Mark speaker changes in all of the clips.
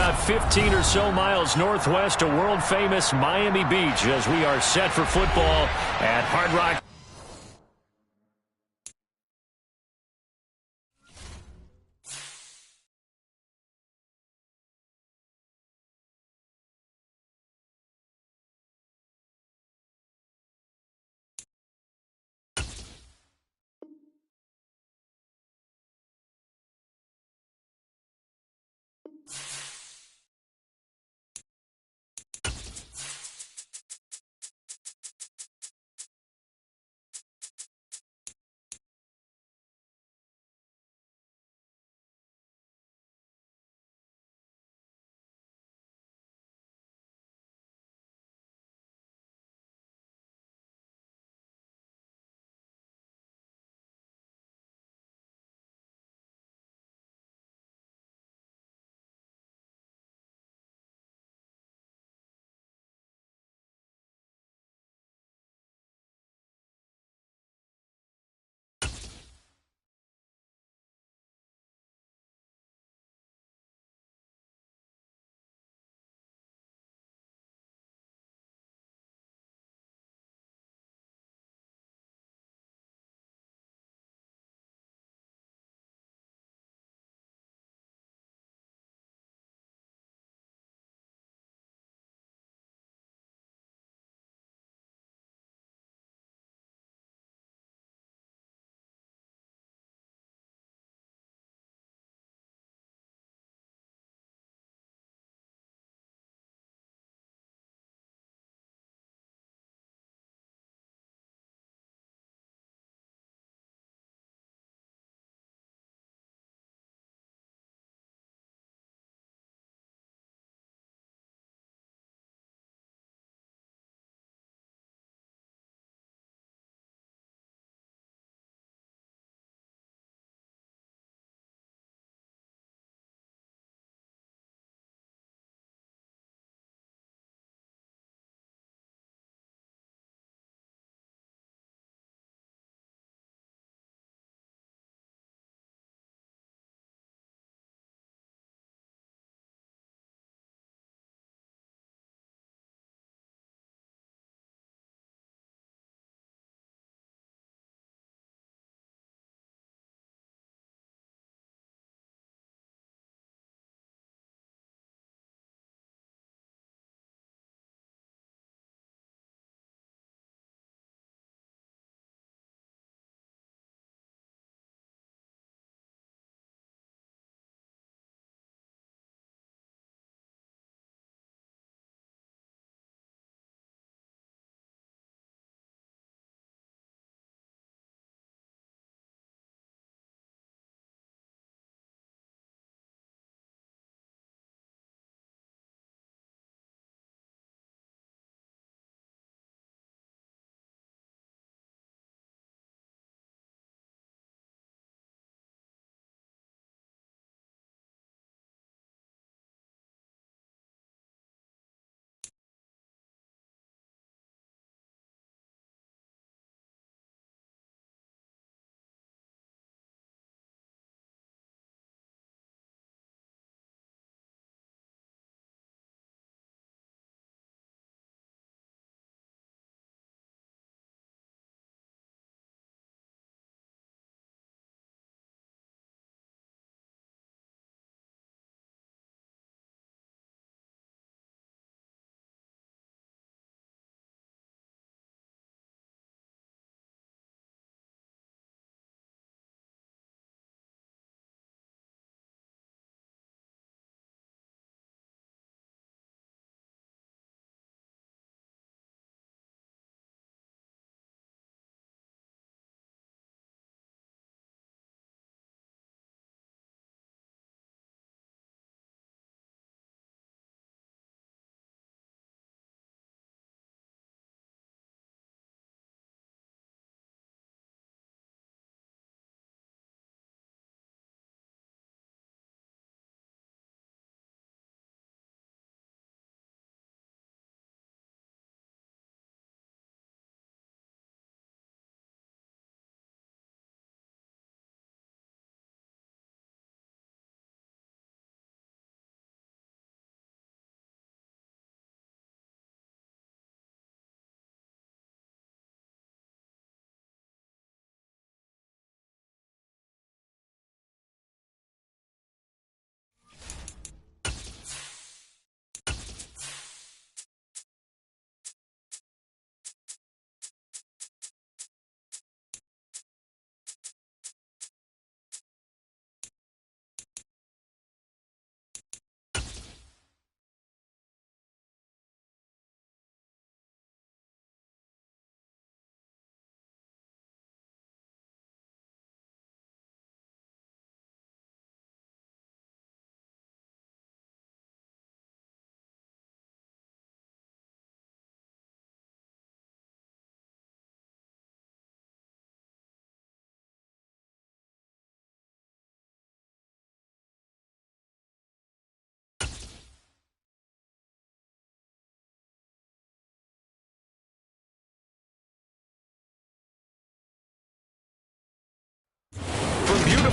Speaker 1: about 15 or so miles northwest of world-famous Miami Beach as we are set for football at Hard Rock.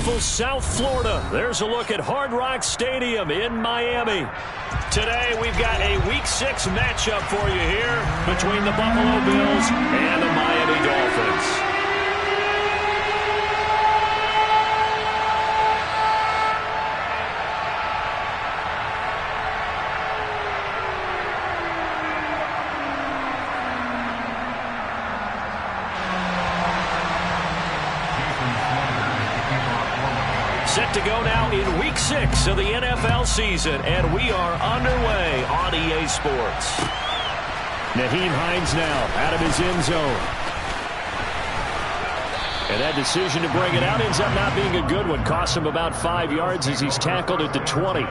Speaker 1: beautiful South Florida. There's a look at Hard Rock Stadium in Miami. Today we've got a Week 6 matchup for you here between the Buffalo Bills and the Miami Dolphins. Set to go now in Week 6 of the NFL season, and we are underway on EA Sports. Nyheim Hines now out of his end zone. And that decision to bring it out ends up not being a good one. Costs him about 5 yards as he's tackled at the 20.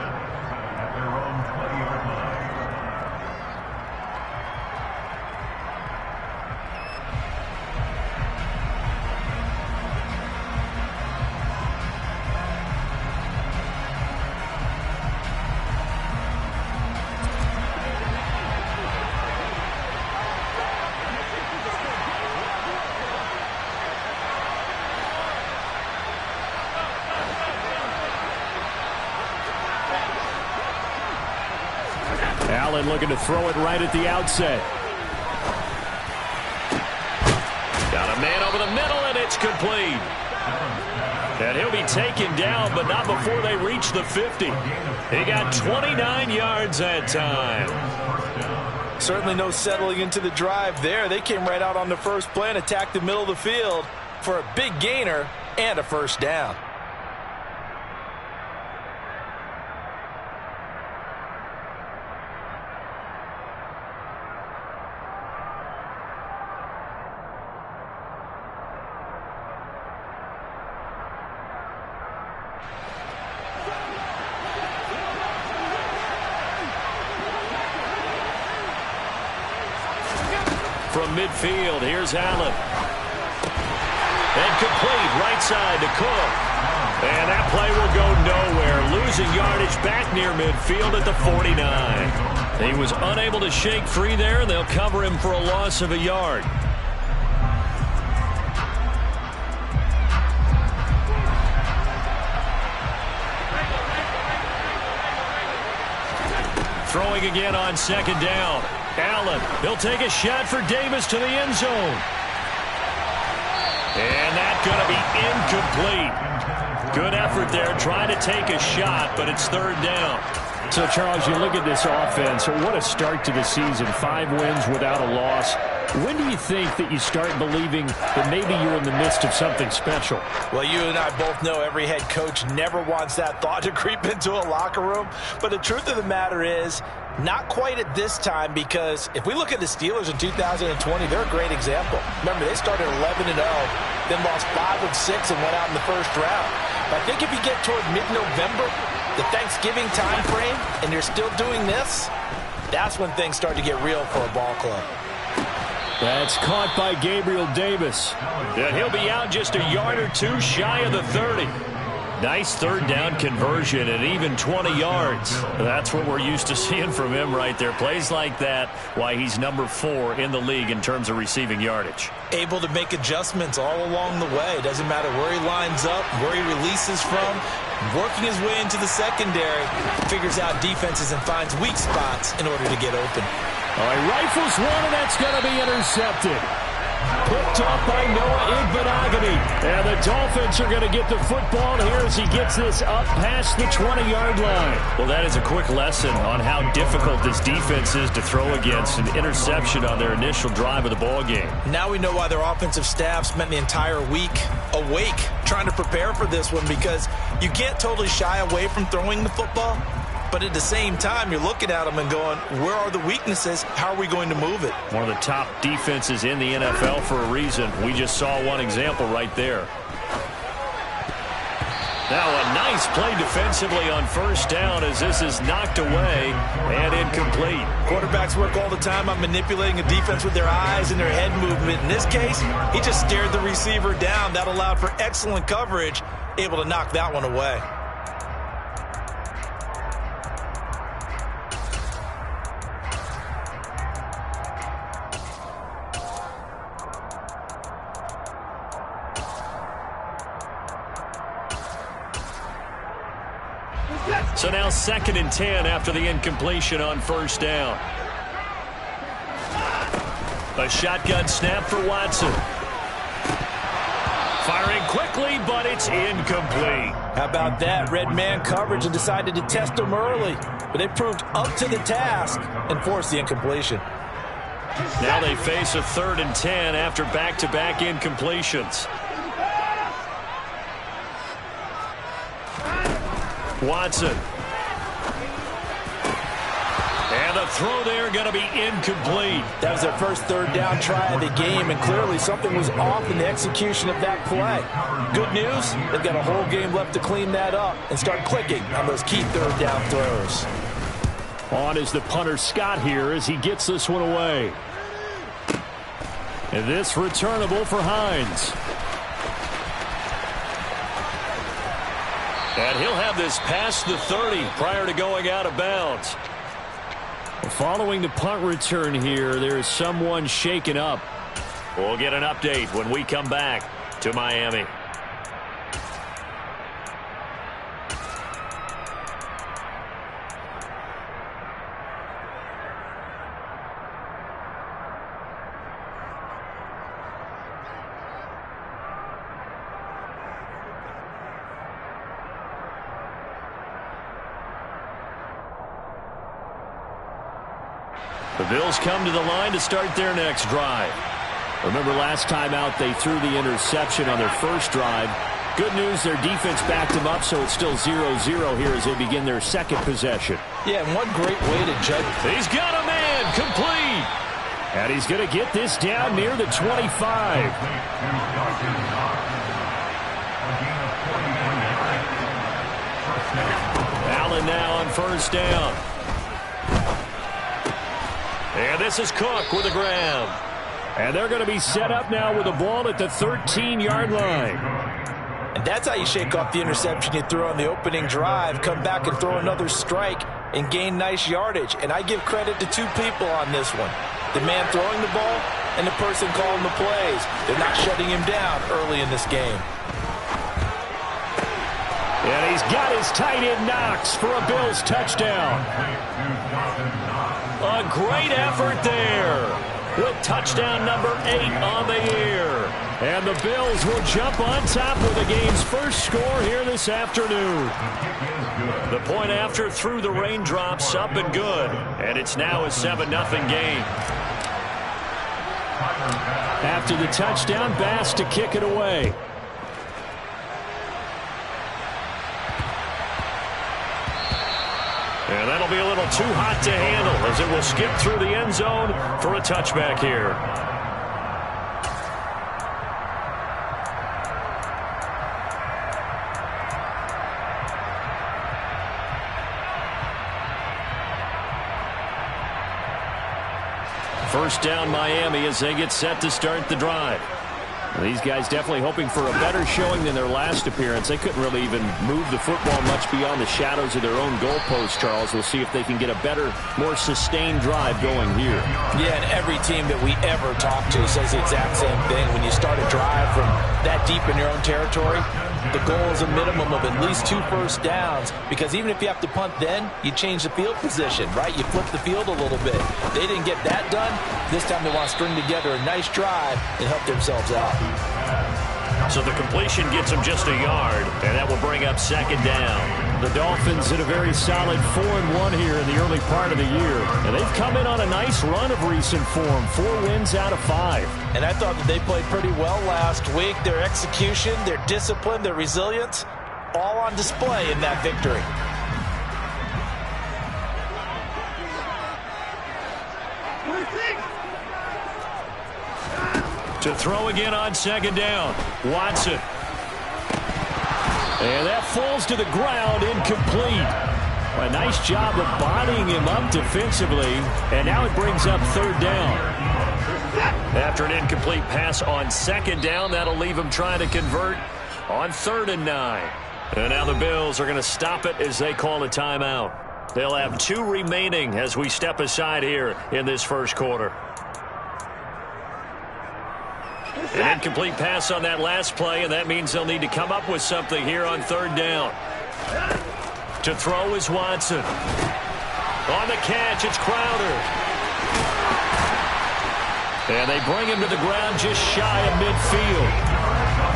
Speaker 1: Allen looking to throw it right at the outset. Got a man over the middle, and it's complete. And he'll be taken down, but not before they reach the 50. He got 29 yards that time.
Speaker 2: Certainly no settling into the drive there. They came right out on the first play and attacked the middle of the field for a big gainer and a first down.
Speaker 1: From midfield, here's Allen. And complete, right side to Cook. And that play will go nowhere. Losing yardage back near midfield at the 49. He was unable to shake free there, and they'll cover him for a loss of a yard. Throwing again on second down. Allen, he'll take a shot for Davis to the end zone. And that's going to be incomplete. Good effort there, trying to take a shot, but it's third down. So, Charles, you look at this offense, what a start to the season. 5 wins without a loss. When do you think that you start believing that maybe you're in the midst of something special?
Speaker 2: Well, you and I both know every head coach never wants that thought to creep into a locker room. But the truth of the matter is, not quite at this time, because if we look at the Steelers in 2020, they're a great example. Remember, they started 11-0, then lost 5 of 6 and went out in the first round. But I think if you get toward mid-November, the Thanksgiving time frame, and you're still doing this, that's when things start to get real for a ball club.
Speaker 1: That's caught by Gabriel Davis. And he'll be out just a yard or two shy of the 30. Nice third down conversion and even 20 yards. That's what we're used to seeing from him right there. Plays like that, why he's number 4 in the league in terms of receiving yardage.
Speaker 2: Able to make adjustments all along the way. Doesn't matter where he lines up, where he releases from. Working his way into the secondary, figures out defenses and finds weak spots in order to get open.
Speaker 1: All right, rifles one, and that's going to be intercepted. Picked off by Noah Igbinoghene. And the Dolphins are going to get the football here as he gets this up past the 20-yard line. Well, that is a quick lesson on how difficult this defense is to throw against. An interception on their initial drive of the ball game.
Speaker 2: Now we know why their offensive staff spent the entire week awake trying to prepare for this one, because you can't totally shy away from throwing the football. But at the same time, you're looking at them and going, where are the weaknesses? How are we going to move it?
Speaker 1: One of the top defenses in the NFL for a reason. We just saw one example right there. Now a nice play defensively on first down as this is knocked away and incomplete.
Speaker 2: Quarterbacks work all the time on manipulating a defense with their eyes and their head movement. In this case, he just stared the receiver down. That allowed for excellent coverage, able to knock that one away.
Speaker 1: So now 2nd and 10 after the incompletion on first down. A shotgun snap for Watson. Firing quickly, but it's incomplete.
Speaker 2: How about that? Red man coverage and decided to test him early. But they proved up to the task and forced the incompletion.
Speaker 1: Now they face a 3rd and 10 after back-to-back incompletions. Watson. And the throw there going to be incomplete.
Speaker 2: That was their first 3rd down try of the game, and clearly something was off in the execution of that play. Good news, they've got a whole game left to clean that up and start clicking on those key 3rd down throws.
Speaker 1: On is the punter Scott here as he gets this one away. And this returnable for Hines. And he'll have this past the 30 prior to going out of bounds. Following the punt return here, there is someone shaken up. We'll get an update when we come back to Miami. The Bills come to the line to start their next drive. Remember last time out they threw the interception on their first drive. Good news, their defense backed them up, so it's still 0-0 here as they begin their second possession.
Speaker 2: Yeah, and one great way to judge.
Speaker 1: He's got a man complete. And he's going to get this down near the 25. Allen now on first down. And this is Cook with a grab. And they're going to be set up now with the ball at the 13-yard line.
Speaker 2: And that's how you shake off the interception you threw on the opening drive, come back and throw another strike and gain nice yardage. And I give credit to 2 people on this one. The man throwing the ball and the person calling the plays. They're not shutting him down early in this game.
Speaker 1: And he's got his tight end Knox for a Bills touchdown. A great effort there with touchdown number 8 on the year. And the Bills will jump on top with the game's first score here this afternoon. The point after through the raindrops up and good. And it's now a 7-0 game. After the touchdown, Bass to kick it away. And that'll be a little too hot to handle as it will skip through the end zone for a touchback here. First down Miami as they get set to start the drive. These guys definitely hoping for a better showing than their last appearance. They couldn't really even move the football much beyond the shadows of their own goalpost, Charles. We'll see if they can get a better, more sustained drive going here.
Speaker 2: Yeah, and every team that we ever talk to says the exact same thing. When you start a drive from that deep in your own territory, the goal is a minimum of at least 2 first downs, because even if you have to punt then, you change the field position, right? You flip the field a little bit. They didn't get that done. This time they want to string together a nice drive and help themselves out.
Speaker 1: So the completion gets them just a yard, and that will bring up second down. The Dolphins in a very solid 4-1 here in the early part of the year. And they've come in on a nice run of recent form, 4 wins out of 5.
Speaker 2: And I thought that they played pretty well last week. Their execution, their discipline, their resilience, all on display in that victory.
Speaker 1: To throw again on second down, Watson. And that falls to the ground, incomplete. A nice job of bodying him up defensively, and now it brings up third down. After an incomplete pass on second down, that'll leave him trying to convert on 3rd and 9. And now the Bills are going to stop it as they call a timeout. They'll have 2 remaining as we step aside here in this first quarter. An incomplete pass on that last play, and that means they'll need to come up with something here on 3rd down. To throw is Watson. On the catch, it's Crowder. And they bring him to the ground just shy of midfield.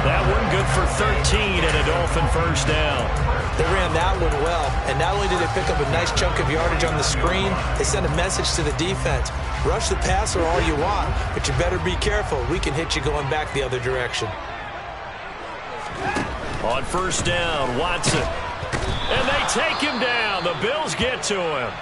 Speaker 1: That one good for 13 and a Dolphin first down.
Speaker 2: They ran that one well, and not only did they pick up a nice chunk of yardage on the screen, they sent a message to the defense. Rush the passer all you want, but you better be careful. We can hit you going back the other direction.
Speaker 1: On first down, Watson. And they take him down. The Bills get to him.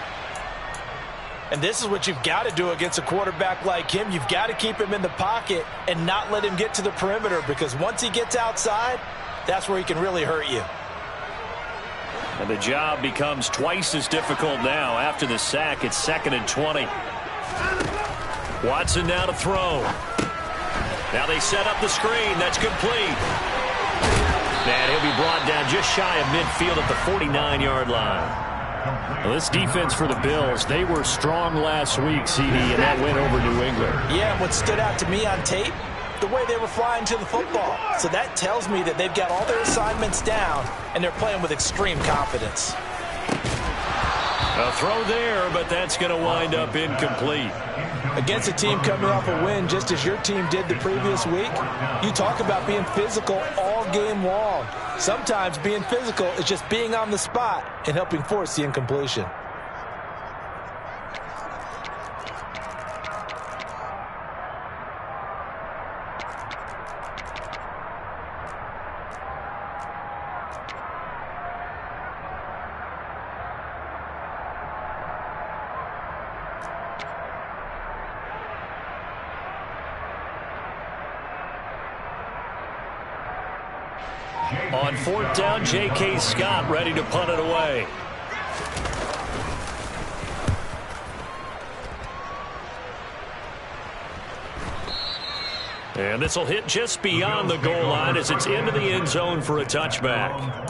Speaker 2: And this is what you've got to do against a quarterback like him. You've got to keep him in the pocket and not let him get to the perimeter, because once he gets outside, that's where he can really hurt you.
Speaker 1: And the job becomes twice as difficult now. After the sack, it's 2nd and 20. Watson now to throw. Now they set up the screen. That's complete. And he'll be brought down just shy of midfield at the 49-yard line. Well, this defense for the Bills, they were strong last week, CD, and that went over New England.
Speaker 2: Yeah, and what stood out to me on tape, the way they were flying to the football. So that tells me that they've got all their assignments down, and they're playing with extreme confidence.
Speaker 1: A throw there, but that's going to wind up incomplete.
Speaker 2: Against a team coming off a win, just as your team did the previous week, you talk about being physical all game long. Sometimes being physical is just being on the spot and helping force the incompletion.
Speaker 1: On 4th down, J.K. Scott ready to punt it away. And this will hit just beyond the goal line as it's into the end zone for a touchback.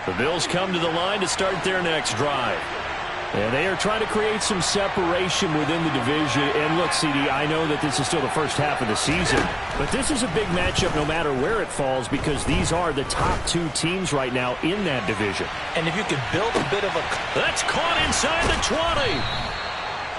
Speaker 1: The Bills come to the line to start their next drive. And they are trying to create some separation within the division. And look, CD, I know that this is still the first half of the season, but this is a big matchup no matter where it falls, because these are the top two teams right now in that division.
Speaker 2: And if you could build a bit of a...
Speaker 1: That's caught inside the 20.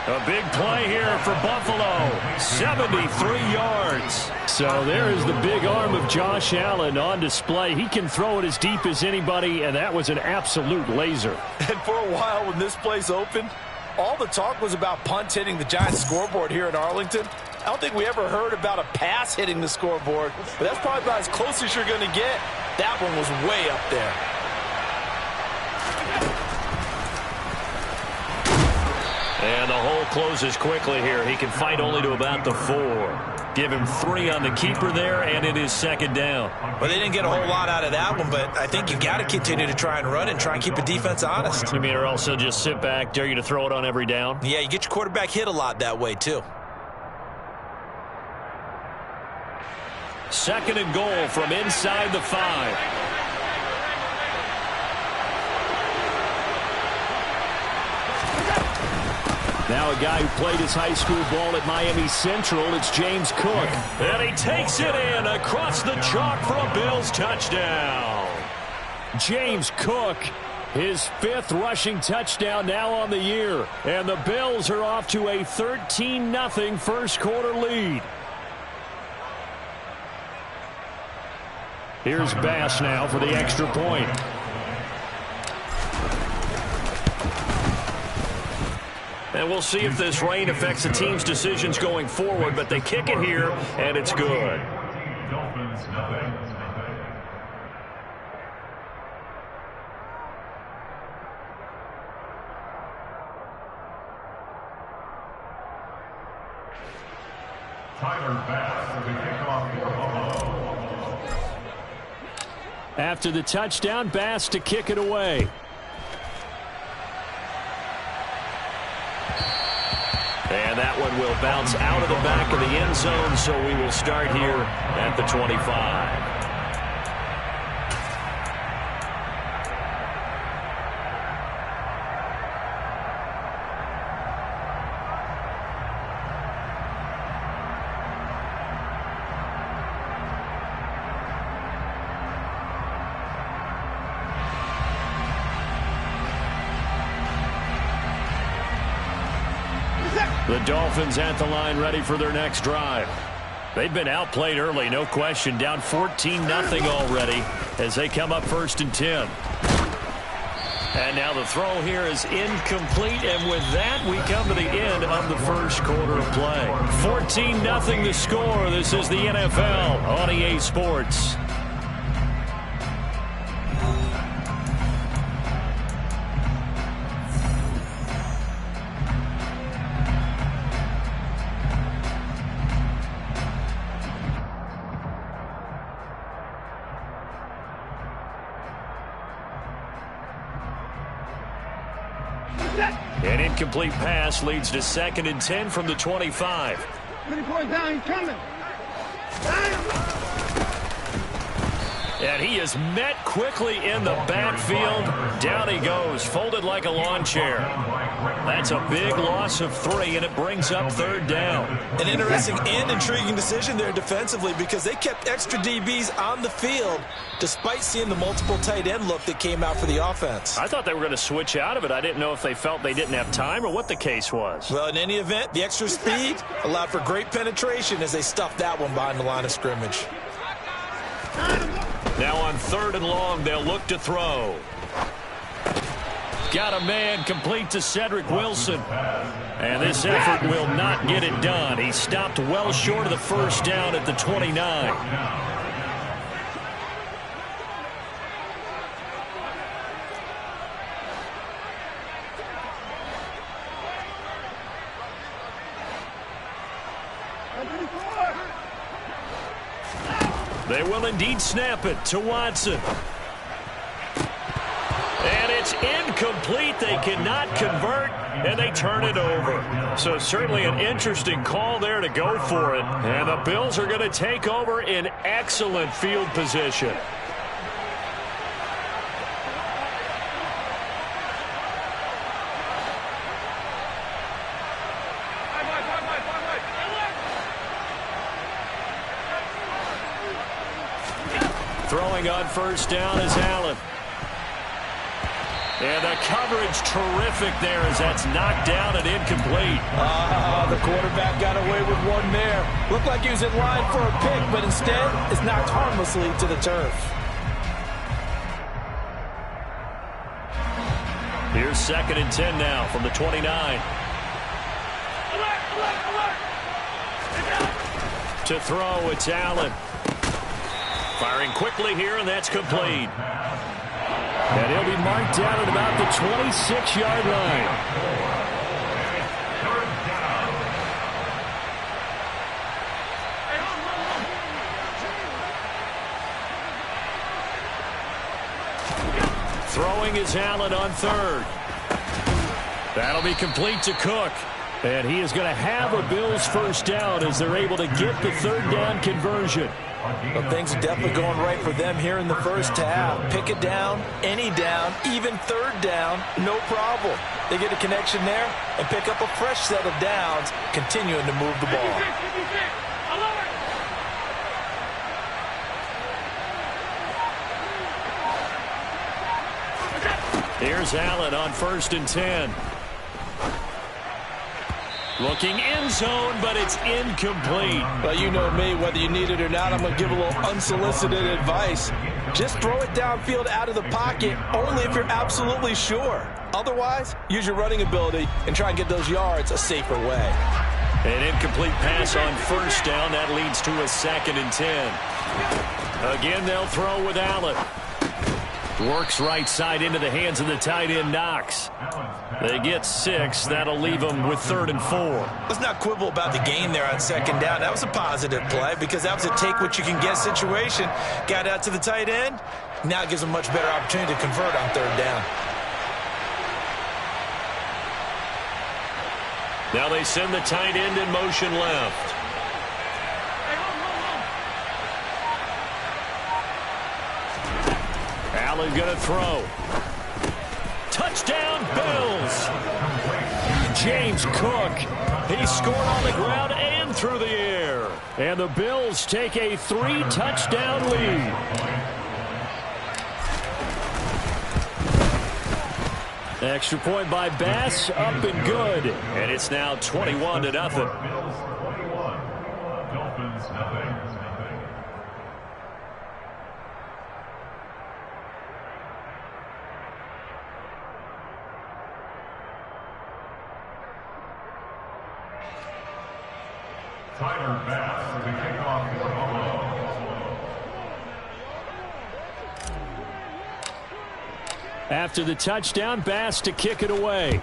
Speaker 1: A big play here for Buffalo. 73 yards. So there is the big arm of Josh Allen on display. He can throw it as deep as anybody, and that was an absolute laser.
Speaker 2: And for a while when this place opened, all the talk was about punts hitting the Giants scoreboard here in Arlington. I don't think we ever heard about a pass hitting the scoreboard, but that's probably about as close as you're going to get. That one was way up there.
Speaker 1: And the hole closes quickly here. He can fight only to about the 4. Give him 3 on the keeper there, and it is 2nd down.
Speaker 2: Well, they didn't get a whole lot out of that one, but I think you got to continue to try and run and try and keep the defense honest.
Speaker 1: You mean, or also just sit back, dare you to throw it on every down?
Speaker 2: Yeah, you get your quarterback hit a lot that way, too.
Speaker 1: 2nd and goal from inside the 5. Now a guy who played his high school ball at Miami Central, it's James Cook. And he takes it in across the chalk for a Bills touchdown. James Cook, his 5th rushing touchdown now on the year. And the Bills are off to a 13-0 first quarter lead. Here's Bass now for the extra point. And we'll see if this rain affects the team's decisions going forward, but they kick it here, and it's good.
Speaker 3: Tyler Bass will be kicked off for Buffalo.
Speaker 1: After the touchdown, Bass to kick it away. And that one will bounce out of the back of the end zone, so we will start here at the 25. The Dolphins at the line ready for their next drive. They've been outplayed early, no question. Down 14-0 already as they come up 1st and 10. And now the throw here is incomplete. And with that, we come to the end of the first quarter of play. 14-0 the score. This is the NFL on EA Sports. An incomplete pass leads to 2nd and 10 from the 25.
Speaker 4: Down, he's coming.
Speaker 1: And he is met quickly in the backfield. Down he goes, folded like a lawn chair. That's a big loss of 3, and it brings up 3rd down.
Speaker 2: An interesting and intriguing decision there defensively because they kept extra DBs on the field despite seeing the multiple tight end look that came out for the offense.
Speaker 1: I thought they were going to switch out of it. I didn't know if they felt they didn't have time or what the case was.
Speaker 2: Well, in any event, the extra speed allowed for great penetration as they stuffed that one behind the line of scrimmage.
Speaker 1: Now on 3rd and long, they'll look to throw. Got a man complete to Cedric Wilson. And this effort will not get it done. He stopped well short of the 1st down at the 29. They will indeed snap it to Watson. And it's incomplete. They cannot convert, and they turn it over. So certainly an interesting call there to go for it. And the Bills are going to take over in excellent field position. Throwing on 1st down is Allen. And the coverage terrific there as that's knocked down and incomplete.
Speaker 2: The quarterback got away with one there. Looked like he was in line for a pick, but instead it's knocked harmlessly to the turf.
Speaker 1: Here's 2nd and 10 now from the 29. To throw, it's Allen. Firing quickly here, and that's complete. And he'll be marked down at about the 26-yard line. Throwing is Allen on 3rd. That'll be complete to Cook. And he is going to have a Bills 1st down as they're able to get the 3rd down conversion.
Speaker 2: Well, things are definitely going right for them here in the 1st half. Pick it down, any down, even 3rd down, no problem. They get a connection there and pick up a fresh set of downs, continuing to move the ball.
Speaker 1: Here's Allen on 1st and 10. Looking end zone, but it's incomplete.
Speaker 2: Well, you know me, whether you need it or not, I'm going to give a little unsolicited advice. Just throw it downfield out of the pocket, only if you're absolutely sure. Otherwise, use your running ability and try and get those yards a safer way.
Speaker 1: An incomplete pass on 1st down. That leads to a 2nd and 10. Again, they'll throw with Allen. Works right side into the hands of the tight end, Knox. They get 6. That'll leave them with 3rd and 4.
Speaker 2: Let's not quibble about the gain there on 2nd down. That was a positive play because that was a take-what-you-can-get situation. Got out to the tight end. Now it gives them a much better opportunity to convert on 3rd down.
Speaker 1: Now they send the tight end in motion left. Allen going to throw. Touchdown, Bills. James Cook. He scored on the ground and through the air. And the Bills take a 3-touchdown lead. Extra point by Bass, up and good. And it's now 21-0.
Speaker 3: Bills 21, Dolphins nothing. Tyler Bass to kick off for Buffalo.
Speaker 1: After the touchdown, Bass to kick it away.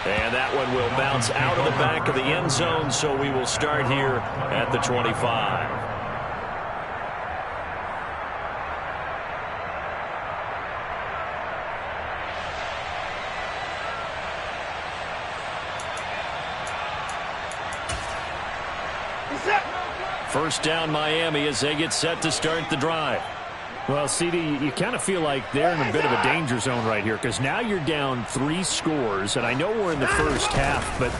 Speaker 1: And that one will bounce out of the back of the end zone, so we will start here at the 25. First down, Miami, as they get set to start the drive. Well, CD, you kind of feel like they're in a bit of a danger zone right here because now you're down 3 scores, and I know we're in the first half, but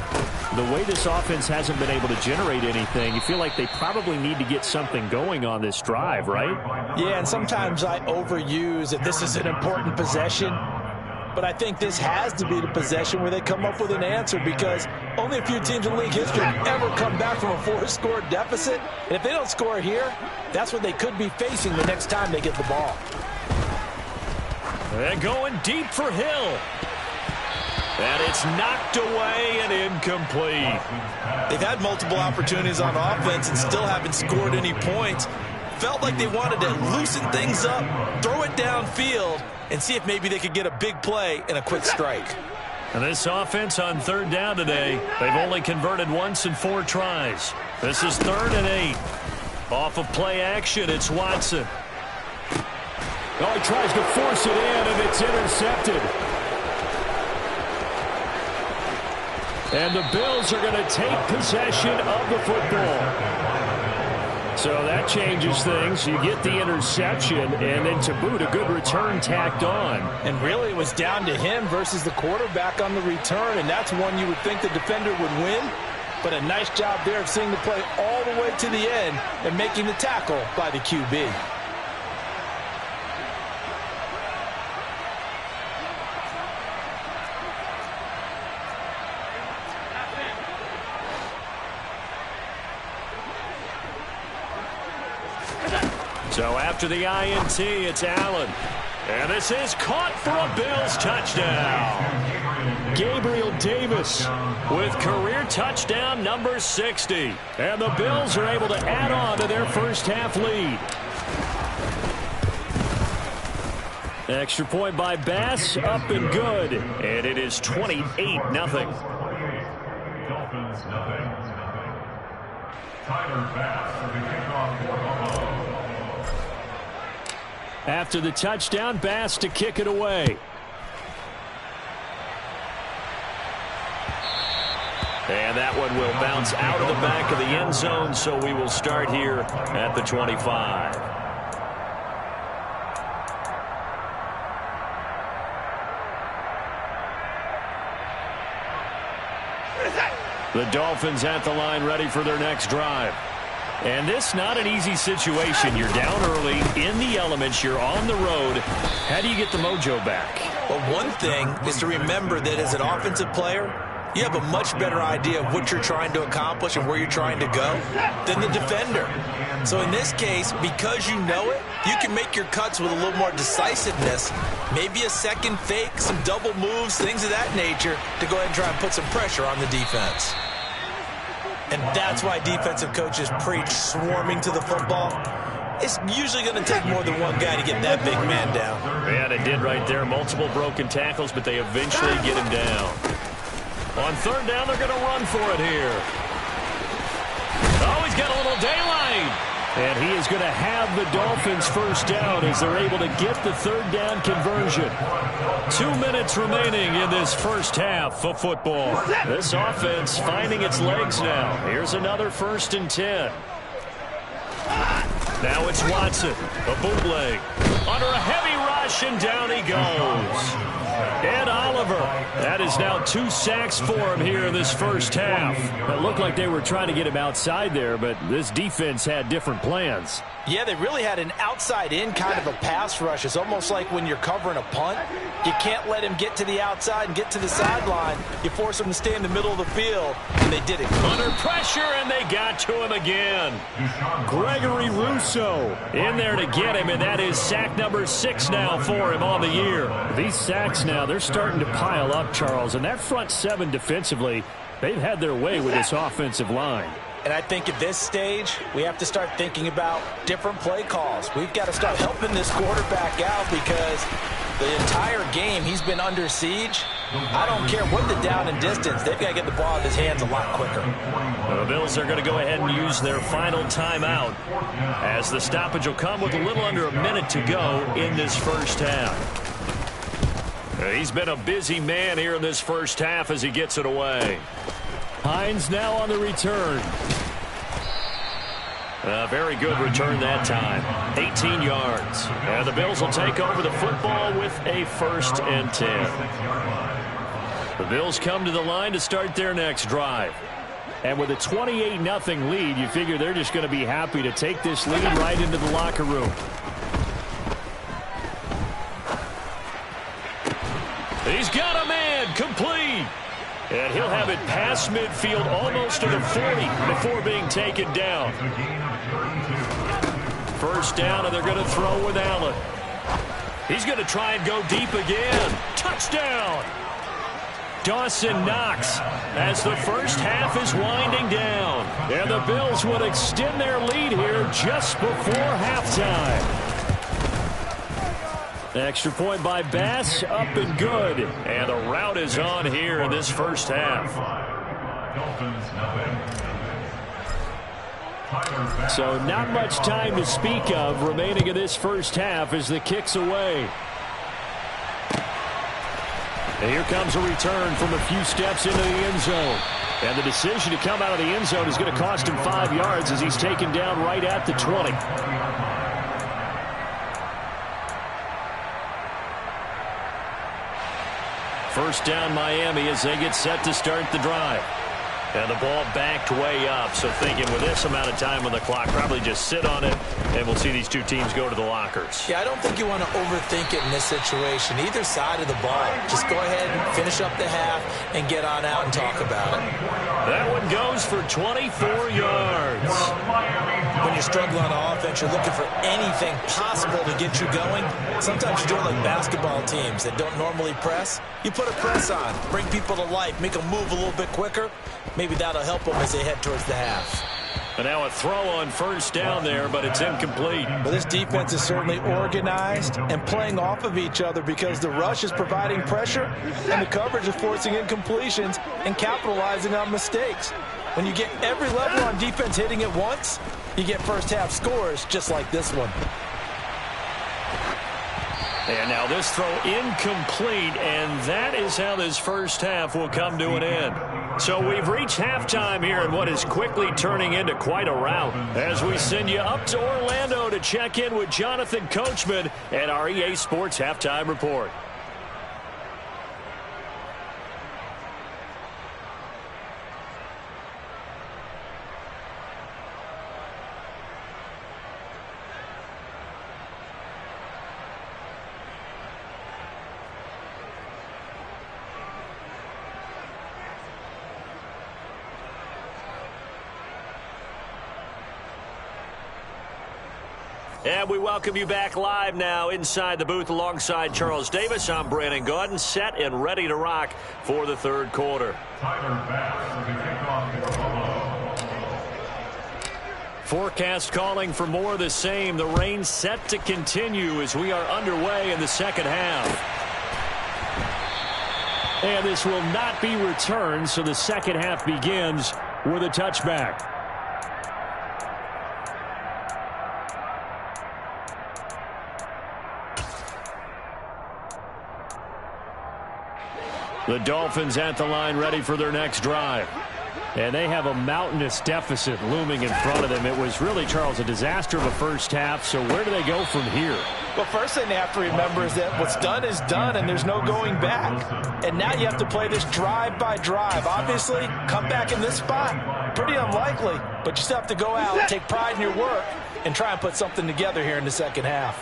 Speaker 1: the way this offense hasn't been able to generate anything, you feel like they probably need to get something going on this drive, right?
Speaker 2: Yeah, and sometimes I overuse that this is an important possession. But I think this has to be the possession where they come up with an answer because only a few teams in league history have ever come back from a 4-score deficit. And if they don't score here, that's what they could be facing the next time they get the ball.
Speaker 1: They're going deep for Hill. And it's knocked away and incomplete.
Speaker 2: They've had multiple opportunities on offense and still haven't scored any points. Felt like they wanted to loosen things up, throw it downfield, and see if maybe they could get a big play and a quick strike.
Speaker 1: And this offense on 3rd down today, they've only converted once in 4 tries. This is 3rd and 8. Off of play action, it's Watson. Oh, he tries to force it in, and it's intercepted. And the Bills are going to take possession of the football. So that changes things. You get the interception, and then to boot, a good return tacked on.
Speaker 2: And really, it was down to him versus the quarterback on the return, and that's one you would think the defender would win. But a nice job there of seeing the play all the way to the end and making the tackle by the QB.
Speaker 1: So after the INT, it's Allen. And this is caught for a Bills touchdown. Gabriel Davis with career touchdown number 60. And the Bills are able to add on to their first half lead. Extra point by Bass, up and good. And it is 28-0.
Speaker 3: Dolphins nothing. Tyler Bass to kick off for Buffalo.
Speaker 1: After the touchdown, Bass to kick it away. And that one will bounce out of the back of the end zone, so we will start here at the 25. The Dolphins at the line ready for their next drive. And this not an easy situation. You're down early, in the elements, you're on the road. How do you get the mojo back?
Speaker 2: Well, one thing is to remember that as an offensive player, you have a much better idea of what you're trying to accomplish and where you're trying to go than the defender. So in this case, because you know it, you can make your cuts with a little more decisiveness, maybe a second fake, some double moves, things of that nature, to go ahead and try and put some pressure on the defense. And that's why defensive coaches preach swarming to the football. It's usually going to take more than one guy to get that big man down.
Speaker 1: Yeah, they did right there. Multiple broken tackles, but they eventually get him down. On 3rd down, they're going to run for it here. Oh, he's got a little daylight. And he is going to have the Dolphins first down as they're able to get the third down conversion. 2 minutes remaining in this first half of football. This offense finding its legs now. Here's another 1st and 10. Now it's Watson, a bootleg, under a heavy rush, and down he goes. Ed Oliver, that is now 2 sacks for him here in this first half. It looked like they were trying to get him outside there, but this defense had different plans.
Speaker 2: Yeah, they really had an outside-in kind of a pass rush. It's almost like when you're covering a punt. You can't let him get to the outside and get to the sideline. You force him to stay in the middle of the field, and they did it.
Speaker 1: Under pressure, and they got to him again. Gregory Rousseau in there to get him, and that is sack number 6 now for him on the year. These sacks now, they're starting to pile up, Charles, and that front 7 defensively, they've had their way with this offensive line.
Speaker 2: And I think at this stage, we have to start thinking about different play calls. We've got to start helping this quarterback out because the entire game he's been under siege. I don't care what the down and distance. They've got to get the ball in his hands a lot quicker.
Speaker 1: The Bills are going to go ahead and use their final timeout as the stoppage will come with a little under a minute to go in this first half. He's been a busy man here in this first half as he gets it away. Hines now on the return. A very good return that time. 18 yards. And the Bills will take over the football with a 1st and 10. The Bills come to the line to start their next drive. And with a 28-0 lead, you figure they're just going to be happy to take this lead right into the locker room. He's got a man complete. And he'll have it past midfield almost to the 40 before being taken down. First down, and they're going to throw with Allen. He's going to try and go deep again. Touchdown! Dawson Knox as the first half is winding down. And the Bills would extend their lead here just before halftime. Extra point by Bass, up and good. And the route is on here in this first half. So not much time to speak of remaining in this first half as the kick's away. And here comes a return from a few steps into the end zone. And the decision to come out of the end zone is going to cost him 5 yards as he's taken down right at the 20. First down Miami as they get set to start the drive. And the ball backed way up. So thinking with this amount of time on the clock, probably just sit on it, and we'll see these two teams go to the lockers.
Speaker 2: Yeah, I don't think you want to overthink it in this situation. Either side of the ball. Just go ahead and finish up the half and get on out and talk about it.
Speaker 1: That one goes for 24 yards.
Speaker 2: When you're struggling on offense, you're looking for anything possible to get you going. Sometimes you do it like basketball teams that don't normally press. You put a press on, bring people to life, make them move a little bit quicker. Maybe that'll help them as they head towards the half.
Speaker 1: And now a throw on first down there, but it's incomplete.
Speaker 2: Well, this defense is certainly organized and playing off of each other because the rush is providing pressure and the coverage is forcing incompletions and capitalizing on mistakes. When you get every level on defense hitting it once, you get first half scores just like this one.
Speaker 1: And now this throw incomplete, and that is how this first half will come to an end. So we've reached halftime here in what is quickly turning into quite a rout as we send you up to Orlando to check in with Jonathan Coachman and our EA Sports Halftime Report. And we welcome you back live now inside the booth alongside Charles Davis. I'm Brandon Gaudin, set and ready to rock for the third quarter. Forecast calling for more of the same. The rain set to continue as we are underway in the second half. And this will not be returned, so the second half begins with a touchback. The Dolphins at the line ready for their next drive. And they have a mountainous deficit looming in front of them. It was really, Charles, a disaster of a first half. So where do they go from here?
Speaker 2: Well, first thing they have to remember is that what's done is done, and there's no going back. And now you have to play this drive by drive. Obviously, come back in this spot, pretty unlikely. But you still have to go out, take pride in your work, and try and put something together here in the second half.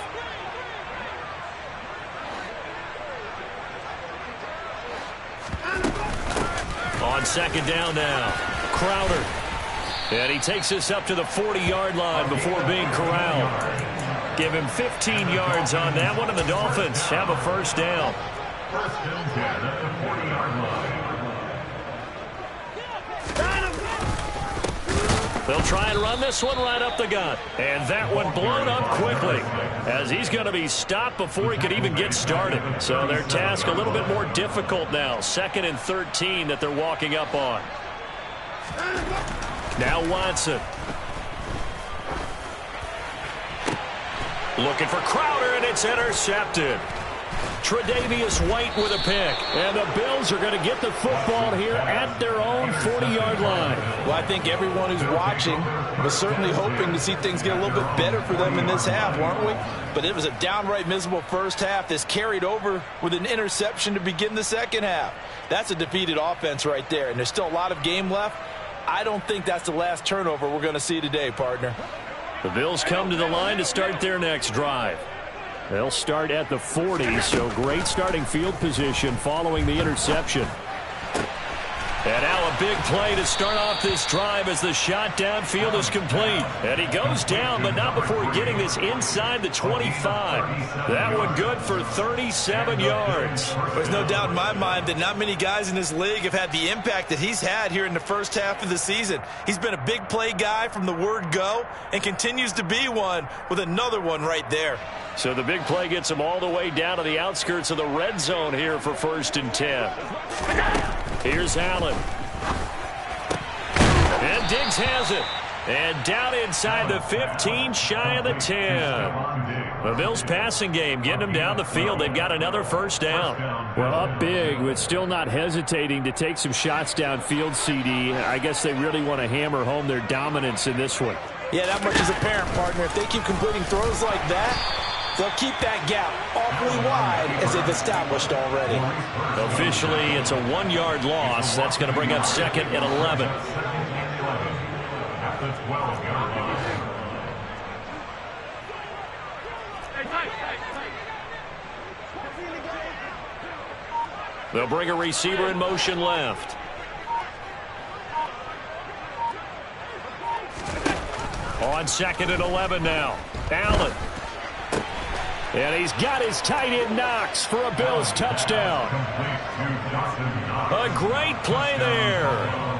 Speaker 1: On second down now, Crowder. And he takes us up to the 40-yard line before being corralled. Give him 15 yards on that one, and the Dolphins have a first down.
Speaker 3: First and 10 at the 40-yard line.
Speaker 1: They'll try and run this one right up the gut. And that one blown up quickly as he's going to be stopped before he could even get started. So their task a little bit more difficult now. 2nd and 13 that they're walking up on. Now Watson. Looking for Crowder, and it's intercepted. Tre'Davious White with a pick. And the Bills are going to get the football here at their own 40-yard line.
Speaker 2: Well, I think everyone who's watching was certainly hoping to see things get a little bit better for them in this half, weren't we? But it was a downright miserable first half. This carried over with an interception to begin the second half. That's a defeated offense right there, and there's still a lot of game left. I don't think that's the last turnover we're going to see today, partner.
Speaker 1: The Bills come to the line to start their next drive. They'll start at the 40, so great starting field position following the interception. And now a big play to start off this drive as the shot downfield is complete. And he goes down, but not before getting this inside the 25. That one good for 37 yards.
Speaker 2: There's no doubt in my mind that not many guys in this league have had the impact that he's had here in the first half of the season. He's been a big play guy from the word go and continues to be one with another one right there.
Speaker 1: So the big play gets him all the way down to the outskirts of the red zone here for 1st and 10. Here's Allen. And Diggs has it. And down inside the 15, shy of the 10. The Bills passing game getting them down the field. They've got another first down. Well, up big, but still not hesitating to take some shots downfield, CD. I guess they really want to hammer home their dominance in this one.
Speaker 2: Yeah, that much is apparent, partner. If they keep completing throws like that, they'll keep that gap awfully wide as they've established already.
Speaker 1: Officially, it's a 1-yard loss. That's going to bring up 2nd and 11.
Speaker 3: At the 12-yard line.
Speaker 1: They'll bring a receiver in motion left. On 2nd and 11 now. Allen. And he's got his tight end Knox for a Bills touchdown. A great play there.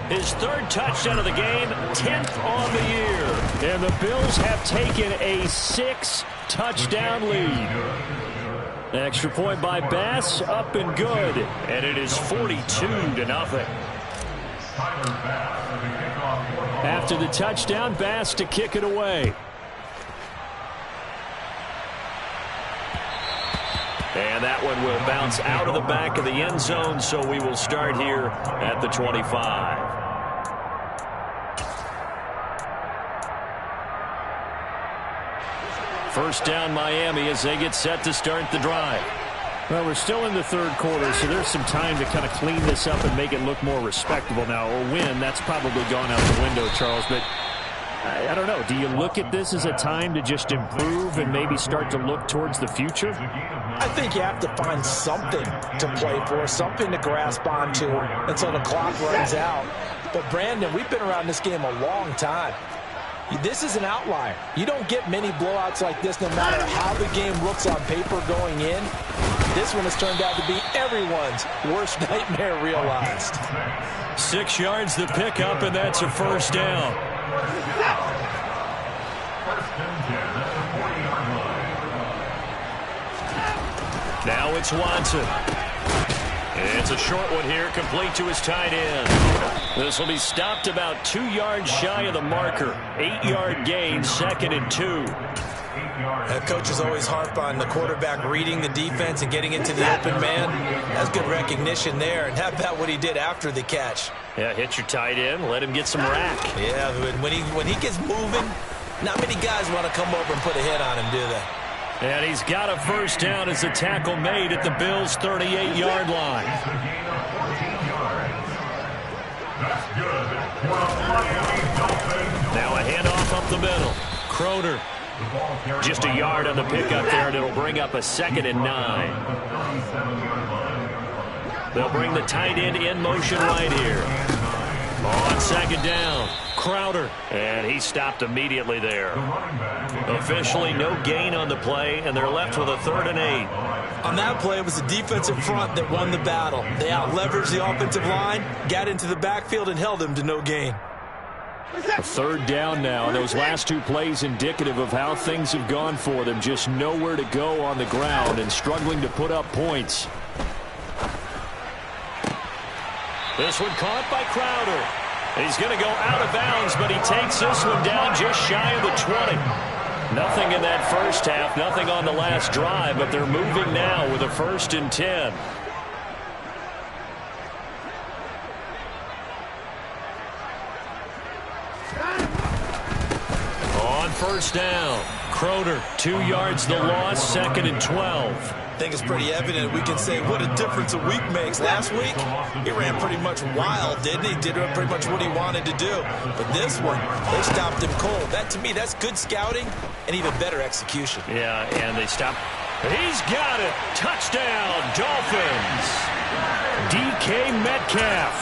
Speaker 1: His 3rd touchdown of the game, 10th on the year. And the Bills have taken a 6-touchdown lead. Extra point by Bass, up and good. And it is 42-0. After the touchdown, Bass to kick it away. And that one will bounce out of the back of the end zone, so we will start here at the 25. First down Miami as they get set to start the drive. Well, we're still in the 3rd quarter, so there's some time to kind of clean this up and make it look more respectable now. A win, that's probably gone out the window, Charles, but I don't know. Do you look at this as a time to just improve and maybe start to look towards the future?
Speaker 2: I think you have to find something to play for, something to grasp onto until the clock runs out. But, Brandon, we've been around this game a long time. This is an outlier. You don't get many blowouts like this no matter how the game looks on paper going in. This one has turned out to be everyone's worst nightmare realized.
Speaker 1: 6 yards the pickup, and that's a first down. Now it's Watson. It's a short one here, complete to his tight end. This will be stopped about 2 yards shy of the marker. 8-yard gain, 2nd and 2.
Speaker 2: Coaches always harp on the quarterback reading the defense and getting into the open man. That's good recognition there. And how about what he did after the catch?
Speaker 1: Yeah, hit your tight end, let him get some rack.
Speaker 2: Yeah, when he gets moving, not many guys want to come over and put a hit on him, do they?
Speaker 1: And he's got a first down as the tackle made at the Bills' 38-yard line. Now a handoff up the middle. Crowder. Just a yard on the pickup there, and it'll bring up a 2nd and 9. They'll bring the tight end in motion right here. On 2nd down, Crowder. And he stopped immediately there. Officially no gain on the play, and they're left with a 3rd and 8.
Speaker 2: On that play, it was the defensive front that won the battle. They out-leveraged the offensive line, got into the backfield, and held them to no gain.
Speaker 1: A 3rd down now, and those last 2 plays indicative of how things have gone for them. Just nowhere to go on the ground and struggling to put up points. This one caught by Crowder. He's going to go out of bounds, but he takes this one down just shy of the 20. Nothing in that first half, nothing on the last drive, but they're moving now with a 1st and 10. On 1st down, Crowder, 2 yards the loss, 2nd and 12.
Speaker 2: I think it's pretty evident we can say what a difference a week makes. Last week, he ran pretty much wild, didn't he? Did pretty much what he wanted to do. But this one, they stopped him cold. That, to me, that's good scouting and even better execution.
Speaker 1: Yeah, and they stopped. He's got it. Touchdown, Dolphins. DK Metcalf.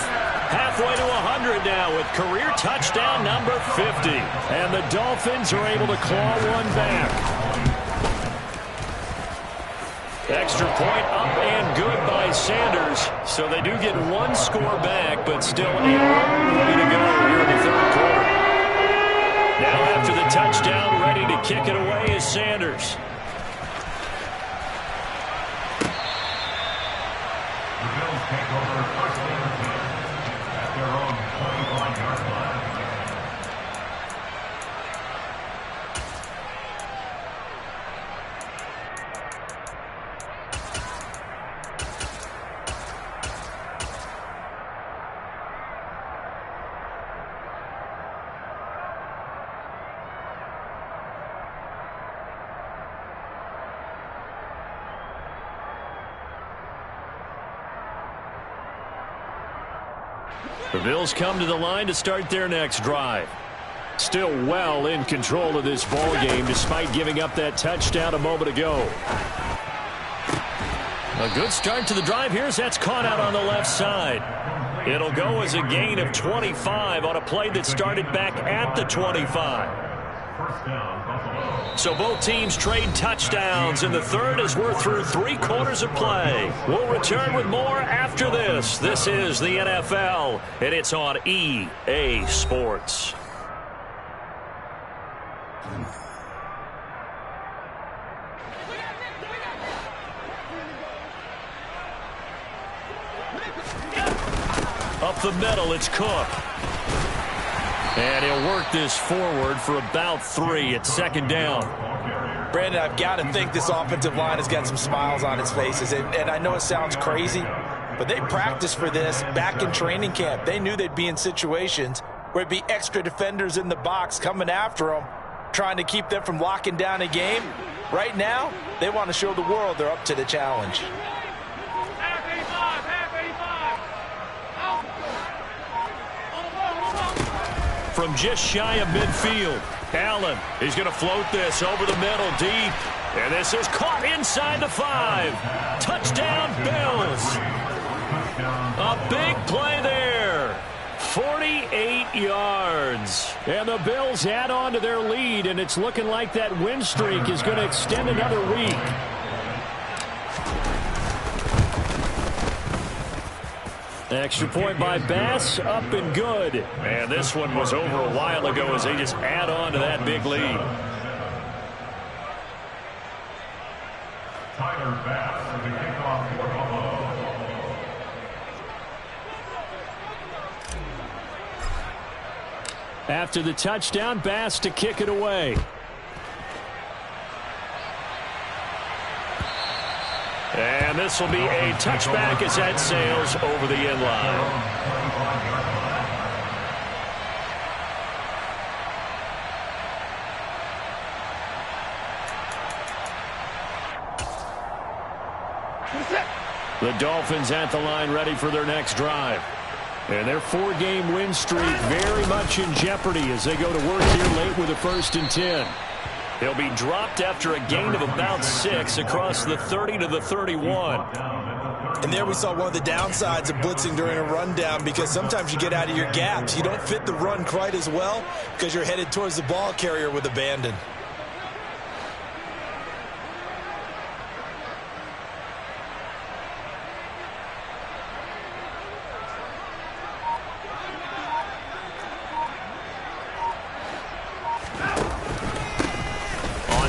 Speaker 1: Halfway to 100 now with career touchdown number 50. And the Dolphins are able to claw one back. Extra point up and good by Sanders. So they do get 1 score back, but still a long way to go here in the 3rd quarter. Now after the touchdown, ready to kick it away is Sanders.
Speaker 3: The Bills take over 1st and 10 at their own 25-yard line.
Speaker 1: The Bills come to the line to start their next drive. Still well in control of this ball game despite giving up that touchdown a moment ago. A good start to the drive here as that's caught out on the left side. It'll go as a gain of 25 on a play that started back at the 25. So both teams trade touchdowns in the 3rd as we're through 3 quarters of play. We'll return with more after this. This is the NFL, and it's on EA Sports. Up the middle, it's Cook. And he'll work this forward for about 3 at 2nd down.
Speaker 2: Brandon, I've got to think this offensive line has got some smiles on its faces. And I know it sounds crazy, but they practiced for this back in training camp. They knew they'd be in situations where it'd be extra defenders in the box coming after them, trying to keep them from locking down a game. Right now, they want to show the world they're up to the challenge.
Speaker 1: From just shy of midfield, Allen, he's going to float this over the middle deep. And this is caught inside the 5. Touchdown, Bills. A big play there. 48 yards. And the Bills add on to their lead, and it's looking like that win streak is going to extend another week. Extra point by Bass, up and good. And this one was over a while ago as they just add on to that big lead.
Speaker 3: Tyler Bass with the kickoff for Buffalo.
Speaker 1: After the touchdown, Bass to kick it away. And this will be a touchback as that sails over the end line. The Dolphins at the line ready for their next drive. And their 4-game win streak very much in jeopardy as they go to work here late with a 1st and 10. They'll be dropped after a gain of about 6 across the 30 to the 31.
Speaker 2: And there we saw one of the downsides of blitzing during a rundown, because sometimes you get out of your gaps. You don't fit the run quite as well because you're headed towards the ball carrier with abandon.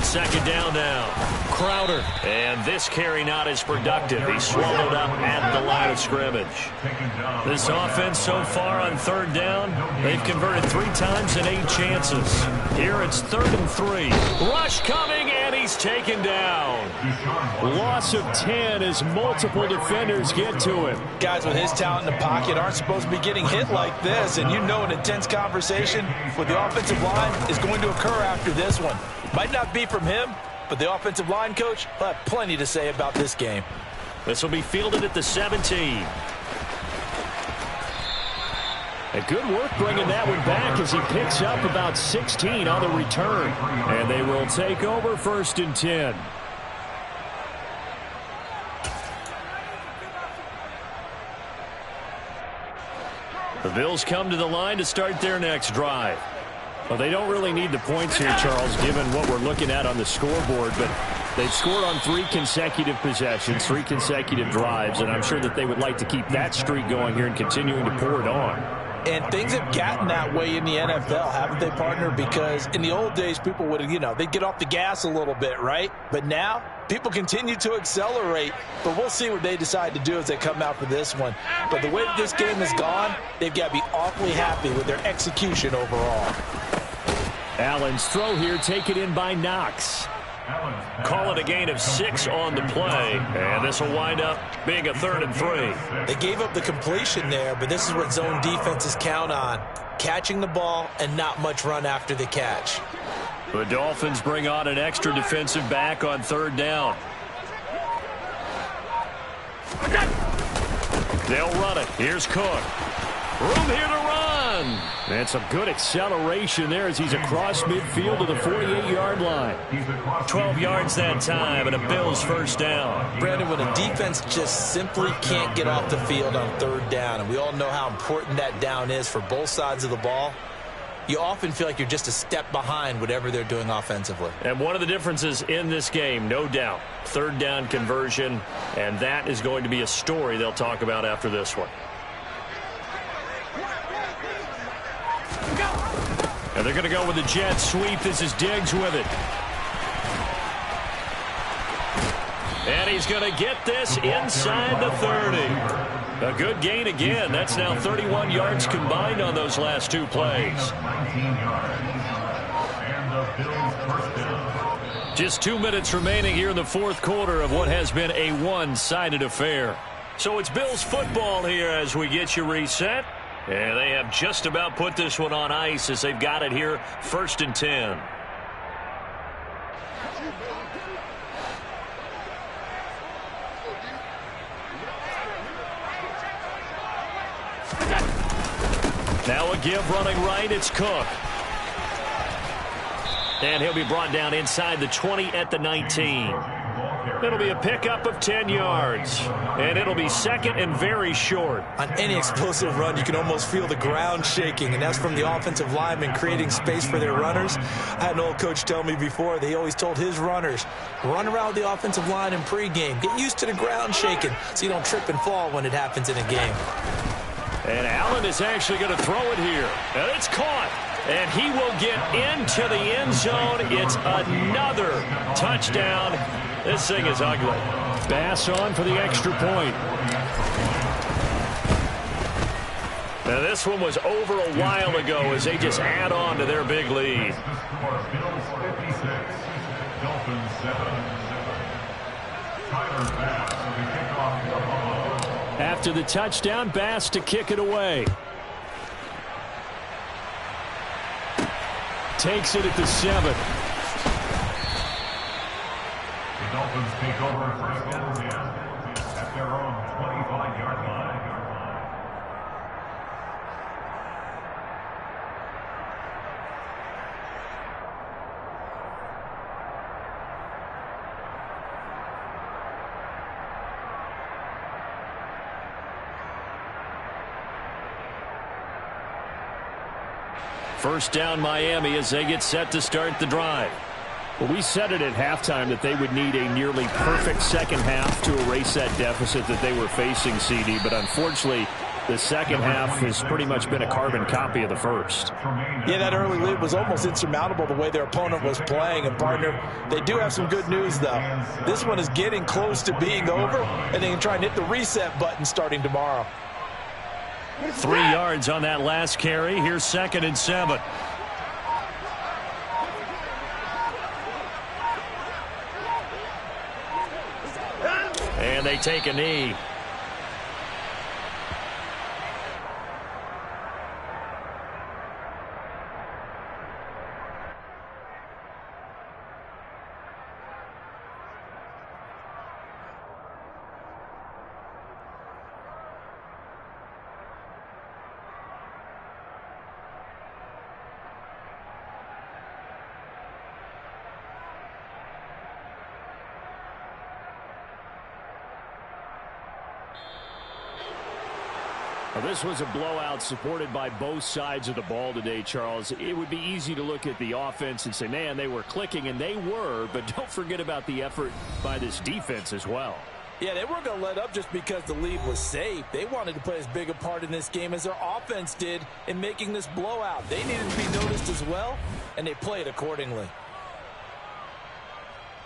Speaker 1: Second down now. Crowder. And this carry not as productive. He's swallowed up at the line of scrimmage. This offense so far on 3rd down, they've converted 3 times in 8 chances. Here it's 3rd and 3. Rush coming, and he's taken down. Loss of 10 as multiple defenders get to him.
Speaker 2: Guys with his talent in the pocket aren't supposed to be getting hit like this, and you know an intense conversation with the offensive line is going to occur after this one. Might not be from him, but the offensive line coach will have plenty to say about this game.
Speaker 1: This will be fielded at the 17. A good work bringing that one back as he picks up about 16 on the return. And they will take over 1st and 10. The Bills come to the line to start their next drive. Well, they don't really need the points here, Charles, given what we're looking at on the scoreboard, but they've scored on 3 consecutive possessions, 3 consecutive drives, and I'm sure that they would like to keep that streak going here and continuing to pour it on.
Speaker 2: And things have gotten that way in the NFL, haven't they, partner? Because in the old days, people would, they'd get off the gas a little bit, right? But now, people continue to accelerate, but we'll see what they decide to do as they come out for this one. But the way that this game has gone, they've got to be awfully happy with their execution overall.
Speaker 1: Allen's throw here taken in by Knox. Call it a gain of 6 on the play, and this will wind up being a 3rd and 3.
Speaker 2: They gave up the completion there, but this is what zone defenses count on. Catching the ball and not much run after the catch.
Speaker 1: The Dolphins bring on an extra defensive back on 3rd down. They'll run it. Here's Cook. Room here to run. And some good acceleration there as he's across midfield to the 48-yard line. 12 yards that time and a Bills 1st down.
Speaker 2: Brandon, when a defense just simply can't get off the field on 3rd down, and we all know how important that down is for both sides of the ball, you often feel like you're just a step behind whatever they're doing offensively.
Speaker 1: And one of the differences in this game, no doubt, 3rd down conversion, and that is going to be a story they'll talk about after this one. And they're going to go with the jet sweep. This is Diggs with it. And he's going to get this inside the 30. A good gain again. That's now 31 yards combined on those last 2 plays. Just 2 minutes remaining here in the 4th quarter of what has been a one-sided affair. So it's Bills football here as we get you reset. And they have just about put this one on ice as they've got it here 1st and 10. Now a give running right. It's Cook. And he'll be brought down inside the 20 at the 19. It'll be a pickup of 10 yards. And it'll be 2nd and very short.
Speaker 2: On any explosive run, you can almost feel the ground shaking, and that's from the offensive linemen creating space for their runners. I had an old coach tell me before, they always told his runners, run around the offensive line in pregame. Get used to the ground shaking so you don't trip and fall when it happens in a game.
Speaker 1: And Allen is actually going to throw it here. And it's caught. And he will get into the end zone. It's another touchdown. This thing is ugly. Bass on for the extra point. Now this one was over a while ago as they just add on to their big lead.
Speaker 3: Tyler Bass with the kickoff for Buffalo.
Speaker 1: After the touchdown, Bass to kick it away. Takes it at the 7.
Speaker 3: The Dolphins take over first and 10 at their own 25-yard line.
Speaker 1: First down Miami as they get set to start the drive. Well, we said it at halftime that they would need a nearly perfect second half to erase that deficit that they were facing, CD. But unfortunately, the second half has pretty much been a carbon copy of the first.
Speaker 2: Yeah, that early lead was almost insurmountable the way their opponent was playing. And, partner, they do have some good news, though. This one is getting close to being over, and they can try and hit the reset button starting tomorrow.
Speaker 1: 3 yards on that last carry. Here's 2nd and 7. And they take a knee. Well, this was a blowout supported by both sides of the ball today, Charles. It would be easy to look at the offense and say, man, they were clicking, and they were, but don't forget about the effort by this defense as well.
Speaker 2: Yeah, they weren't going to let up just because the lead was safe. They wanted to play as big a part in this game as their offense did in making this blowout. They needed to be noticed as well, and they played accordingly.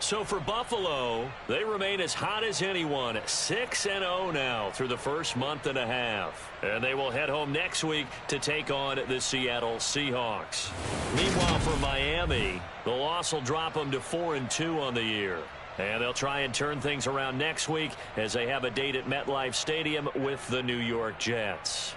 Speaker 1: So for Buffalo, they remain as hot as anyone, 6-0 now through the first month and a half. And they will head home next week to take on the Seattle Seahawks. Meanwhile, for Miami, the loss will drop them to 4-2 on the year. And they'll try and turn things around next week as they have a date at MetLife Stadium with the New York Jets.